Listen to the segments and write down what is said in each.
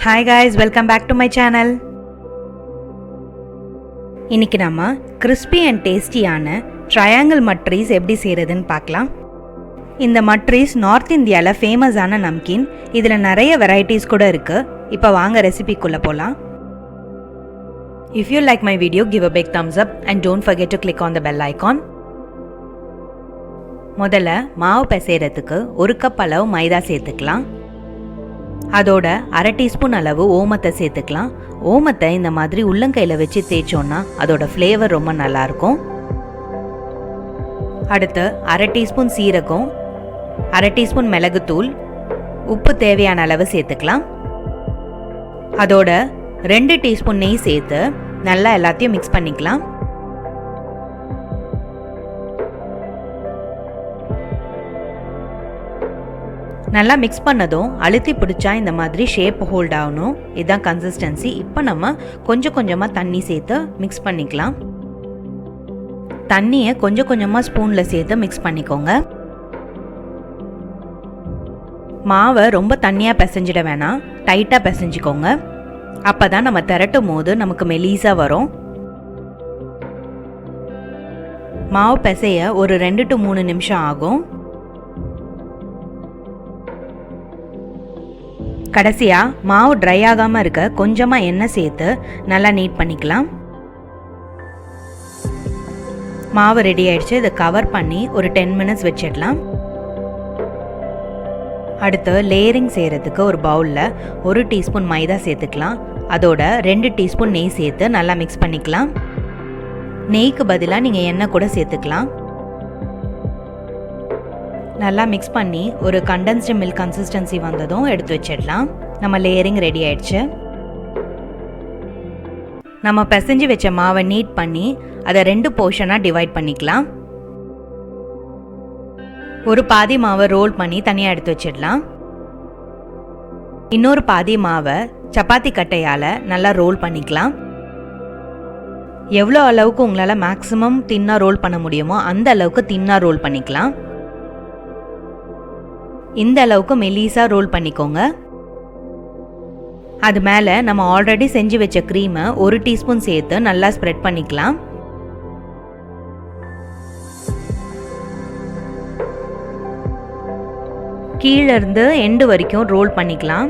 Hi guys, welcome back to my channel. இன்னைக்கு நாம crispy and tastyயான Triangle Mathris எப்படி செய்யறதுன்னு பார்க்கலாம். இந்த மட்ரிஸ் நார்த் இந்தியால ஃபேமஸான நம்கீன். இதுல நிறைய வெரைட்டிஸ் கூட இருக்கு. இப்போ வாங்க ரெசிபிக்குள்ள போலாம். If you like my video, give a big thumbs up and don't forget to click on the bell icon. முதல்ல மாவு பிசைறதுக்கு 1 கப் அளவு மைதா சேர்த்துக்கலாம். அதோட அரை டீஸ்பூன் அளவு ஓமத்தை சேர்த்துக்கலாம். ஓமத்தை இந்த மாதிரி உள்ளங்கையில் வச்சு தேய்ச்சோன்னா அதோட ஃப்ளேவர் ரொம்ப நல்லாயிருக்கும். அடுத்து அரை டீஸ்பூன் சீரகம், அரை டீஸ்பூன் மிளகுத்தூள், உப்பு தேவையான அளவு சேர்த்துக்கலாம். அதோட 2 டீஸ்பூன் நெய் சேர்த்து நல்லா எல்லாத்தையும் மிக்ஸ் பண்ணிக்கலாம். நல்லா மிக்ஸ் பண்ணதும் அழுத்தி பிடிச்சா இந்த மாதிரி ஷேப் ஹோல்ட் ஆகணும். இதுதான் கன்சிஸ்டன்சி. இப்போ நம்ம கொஞ்சம் கொஞ்சமாக தண்ணி சேர்த்து மிக்ஸ் பண்ணிக்கலாம். தண்ணியை கொஞ்சம் கொஞ்சமாக ஸ்பூனில் சேர்த்து மிக்ஸ் பண்ணிக்கோங்க. மாவை ரொம்ப தண்ணியாக பிசைஞ்சிட வேணாம், டைட்டாக பிசைஞ்சிக்கோங்க. அப்போ தான் நம்ம திரட்டும் போது நமக்கு மெலீஸாக வரும். மாவு பிசைய ஒரு 2 to 3 நிமிஷம் ஆகும். கடைசியாக மாவு ட்ரை ஆகாமல் இருக்க கொஞ்சமாக எண்ணெய் சேர்த்து நல்லா நீட் பண்ணிக்கலாம். மாவு ரெடி ஆயிடுச்சு. இதை கவர் பண்ணி ஒரு 10 மினிட்ஸ் வச்சிடலாம். அடுத்து லேயரிங் செய்கிறதுக்கு ஒரு பவுலில் 1 டீஸ்பூன் மைதா சேர்த்துக்கலாம். அதோட 2 டீஸ்பூன் நெய் சேர்த்து நல்லா மிக்ஸ் பண்ணிக்கலாம். நெய்க்கு பதிலாக நீங்கள் எண்ணெய் கூட சேர்த்துக்கலாம். நல்லா மிக்ஸ் பண்ணி ஒரு கண்டென்ஸ்டு மில்க் கன்சிஸ்டன்சி வந்ததும் எடுத்து வச்சிடலாம். நம்ம லேயரிங் ரெடி ஆயிடுச்சு. நம்ம பிசைஞ்சு வச்ச மாவை நீட் பண்ணி அதை 2 போர்ஷனாக டிவைட் பண்ணிக்கலாம். ஒரு பாதி மாவை ரோல் பண்ணி தனியாக எடுத்து வச்சிடலாம். இன்னொரு பாதி மாவை சப்பாத்தி கட்டையால் நல்லா ரோல் பண்ணிக்கலாம். எவ்வளோ அளவுக்கு உங்களால் மேக்ஸிமம் தின்னாக ரோல் பண்ண முடியுமோ அந்த அளவுக்கு தின்னாக ரோல் பண்ணிக்கலாம். இந்த அளவுக்கு மெலீஸா ரோல் பண்ணிக்கோங்க. அது மேலே நம்ம ஆல்ரெடி செஞ்சு வச்ச க்ரீமை 1 டீஸ்பூன் சேர்த்து நல்லா ஸ்ப்ரெட் பண்ணிக்கலாம். கீழே இருந்து எண்டு வரைக்கும் ரோல் பண்ணிக்கலாம்.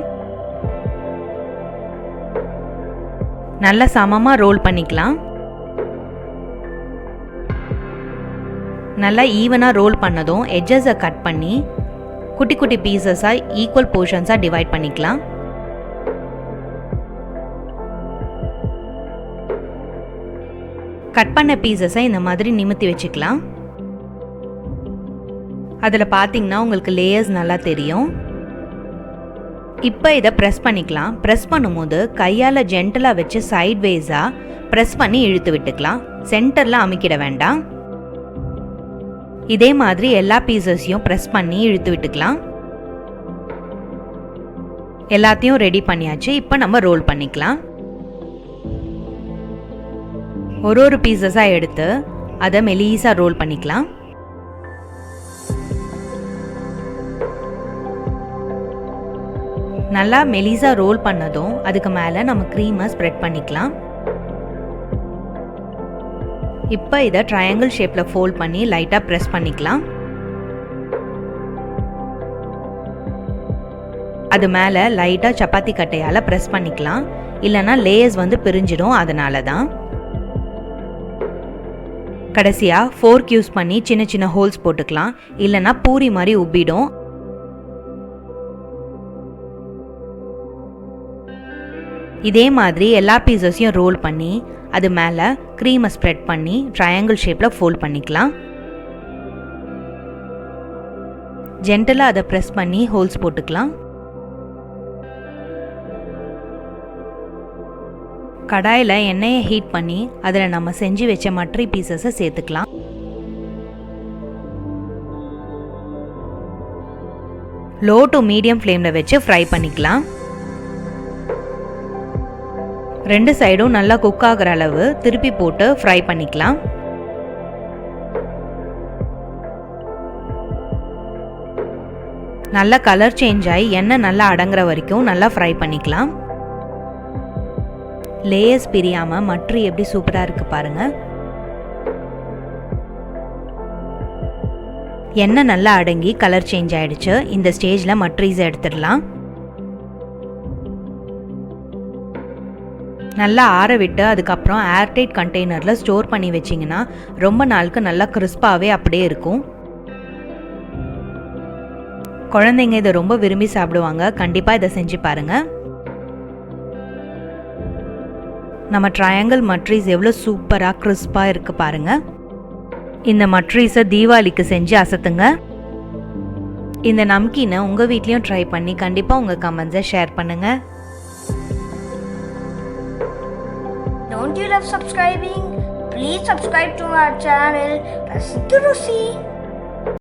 நல்லா சமமாக ரோல் பண்ணிக்கலாம். நல்லா ஈவனாக ரோல் பண்ணதும் எட்ஜஸை கட் பண்ணி குட்டி குட்டி பீசஸாக ஈக்குவல் போர்ஷன்ஸாக டிவைட் பண்ணிக்கலாம். கட் பண்ண பீசஸை இந்த மாதிரி நிமித்தி வச்சுக்கலாம். அதில் பார்த்தீங்கன்னா உங்களுக்கு லேயர்ஸ் நல்லா தெரியும். இப்போ இதை ப்ரெஸ் பண்ணிக்கலாம். ப்ரெஸ் பண்ணும்போது கையால் ஜென்டலாக வச்சு சைட் வேஸாக ப்ரெஸ் பண்ணி இழுத்து விட்டுக்கலாம். சென்டரில் அமுக்கிட வேண்டாம். இதே மாதிரி எல்லா பீசஸையும் ப்ரெஸ் பண்ணி இழுத்து விட்டுக்கலாம். எல்லாத்தையும் ரெடி பண்ணியாச்சு. இப்போ நம்ம ரோல் பண்ணிக்கலாம். ஒரு பீசஸாக எடுத்து அதை மெலீஸாக ரோல் பண்ணிக்கலாம். நல்லா மெலீஸாக ரோல் பண்ணதும் அதுக்கு மேலே நம்ம க்ரீமை ஸ்ப்ரெட் பண்ணிக்கலாம். இப்போ இதை ட்ரையாங்கிள் ஷேப்பில் ஃபோல்ட் பண்ணி லைட்டாக ப்ரெஸ் பண்ணிக்கலாம். அது மேலே லைட்டாக சப்பாத்தி கட்டையால் ப்ரெஸ் பண்ணிக்கலாம். இல்லைனா லேயர்ஸ் பிரிஞ்சிடும். அதனால தான். கடைசியாக ஃபோர்க் யூஸ் பண்ணி சின்ன சின்ன ஹோல்ஸ் போட்டுக்கலாம். இல்லைனா பூரி மாதிரி உப்பிடும். இதே மாதிரி எல்லா பீசஸையும் ரோல் பண்ணி அது மேலே க்ரீமை ஸ்ப்ரெட் பண்ணி ட்ரையாங்கிள் ஷேப்பில் ஃபோல்ட் பண்ணிக்கலாம். ஜென்டலாக அதை ப்ரெஸ் பண்ணி ஹோல்ஸ் போட்டுக்கலாம். கடாயில் எண்ணெயை ஹீட் பண்ணி அதில் நம்ம செஞ்சு வச்ச மட்ரி பீசஸை சேர்த்துக்கலாம். லோ டு மீடியம் ஃப்ளேமில் வச்சு ஃப்ரை பண்ணிக்கலாம். 2 சைடும் நல்லா குக் ஆகிற அளவு திருப்பி போட்டு ஃப்ரை பண்ணிக்கலாம். நல்லா கலர் சேஞ்ச் ஆகி எண்ணெய் நல்லா அடங்குற வரைக்கும் நல்லா ஃப்ரை பண்ணிக்கலாம். லேயர்ஸ் பிரியாமல் மட்ரி எப்படி சூப்பராக இருக்குது பாருங்கள். எண்ணெய் நல்லா அடங்கி கலர் சேஞ்ச் ஆகிடுச்சு. இந்த ஸ்டேஜில் மட்ரீஸை எடுத்துடலாம். நல்லா ஆற விட்டு அதுக்கப்புறம் ஏர்டைட் கண்டெய்னரில் ஸ்டோர் பண்ணி வச்சிங்கன்னா ரொம்ப நாளுக்கு நல்லா கிறிஸ்பாகவே அப்படியே இருக்கும். குழந்தைங்க இதை ரொம்ப விரும்பி சாப்பிடுவாங்க. கண்டிப்பாக இதை செஞ்சு பாருங்கள். நம்ம ட்ரையாங்கிள் மட்ரீஸ் எவ்வளோ சூப்பராக கிறிஸ்பாக இருக்குது பாருங்கள். இந்த மட்ரீஸை தீபாவளிக்கு செஞ்சு அசத்துங்க. இந்த நம்கீனை உங்கள் வீட்லேயும் ட்ரை பண்ணி கண்டிப்பாக உங்கள் கமெண்ட்ஸை ஷேர் பண்ணுங்கள். Don't you love subscribing? Please subscribe to our channel rasithurusi.